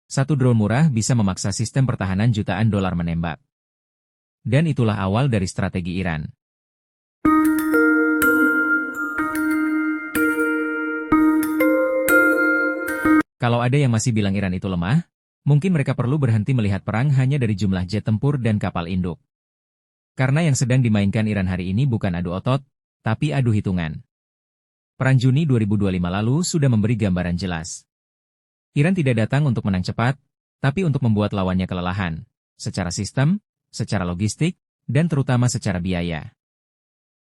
Satu drone murah bisa memaksa sistem pertahanan jutaan dolar menembak. Dan itulah awal dari strategi Iran. Kalau ada yang masih bilang Iran itu lemah, mungkin mereka perlu berhenti melihat perang hanya dari jumlah jet tempur dan kapal induk. Karena yang sedang dimainkan Iran hari ini bukan adu otot, tapi adu hitungan. Perang Juni 2025 lalu sudah memberi gambaran jelas. Iran tidak datang untuk menang cepat, tapi untuk membuat lawannya kelelahan, secara sistem, secara logistik, dan terutama secara biaya.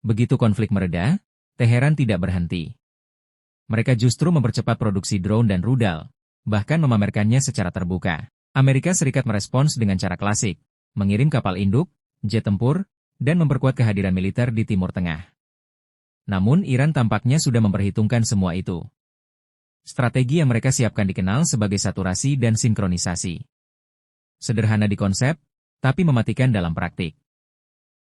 Begitu konflik mereda, Teheran tidak berhenti. Mereka justru mempercepat produksi drone dan rudal, bahkan memamerkannya secara terbuka. Amerika Serikat merespons dengan cara klasik, mengirim kapal induk, jet tempur, dan memperkuat kehadiran militer di Timur Tengah. Namun Iran tampaknya sudah memperhitungkan semua itu. Strategi yang mereka siapkan dikenal sebagai saturasi dan sinkronisasi. Sederhana di konsep, tapi mematikan dalam praktik.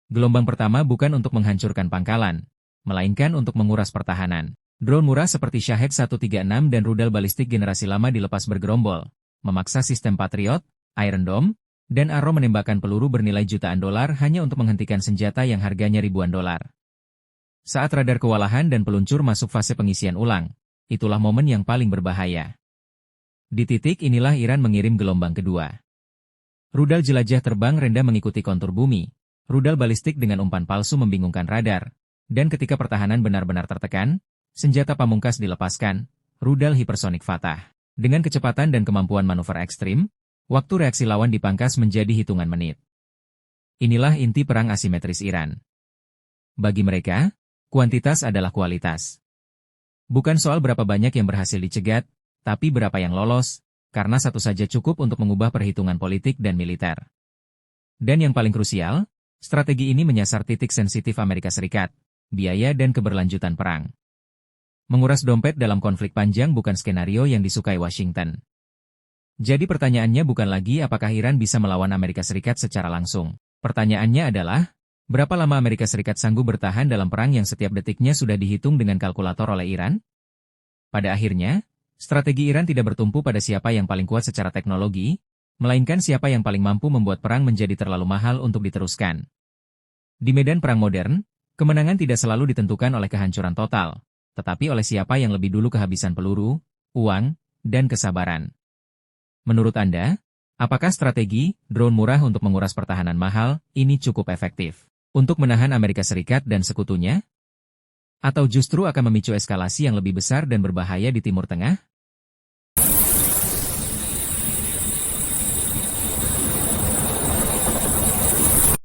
Gelombang pertama bukan untuk menghancurkan pangkalan, melainkan untuk menguras pertahanan. Drone murah seperti Shahed 136 dan rudal balistik generasi lama dilepas bergerombol, memaksa sistem Patriot, Iron Dome, dan Arrow menembakkan peluru bernilai jutaan dolar hanya untuk menghentikan senjata yang harganya ribuan dolar. Saat radar kewalahan dan peluncur masuk fase pengisian ulang, itulah momen yang paling berbahaya. Di titik inilah Iran mengirim gelombang kedua. Rudal jelajah terbang rendah mengikuti kontur bumi, rudal balistik dengan umpan palsu membingungkan radar, dan ketika pertahanan benar-benar tertekan, senjata pamungkas dilepaskan, rudal hipersonik Fatah. Dengan kecepatan dan kemampuan manuver ekstrim, waktu reaksi lawan dipangkas menjadi hitungan menit. Inilah inti perang asimetris Iran. Bagi mereka, kuantitas adalah kualitas. Bukan soal berapa banyak yang berhasil dicegat, tapi berapa yang lolos, karena satu saja cukup untuk mengubah perhitungan politik dan militer. Dan yang paling krusial, strategi ini menyasar titik sensitif Amerika Serikat, biaya dan keberlanjutan perang. Menguras dompet dalam konflik panjang bukan skenario yang disukai Washington. Jadi pertanyaannya bukan lagi apakah Iran bisa melawan Amerika Serikat secara langsung. Pertanyaannya adalah, berapa lama Amerika Serikat sanggup bertahan dalam perang yang setiap detiknya sudah dihitung dengan kalkulator oleh Iran? Pada akhirnya, strategi Iran tidak bertumpu pada siapa yang paling kuat secara teknologi, melainkan siapa yang paling mampu membuat perang menjadi terlalu mahal untuk diteruskan. Di medan perang modern, kemenangan tidak selalu ditentukan oleh kehancuran total, tetapi oleh siapa yang lebih dulu kehabisan peluru, uang, dan kesabaran. Menurut Anda, apakah strategi drone murah untuk menguras pertahanan mahal ini cukup efektif untuk menahan Amerika Serikat dan sekutunya? Atau justru akan memicu eskalasi yang lebih besar dan berbahaya di Timur Tengah?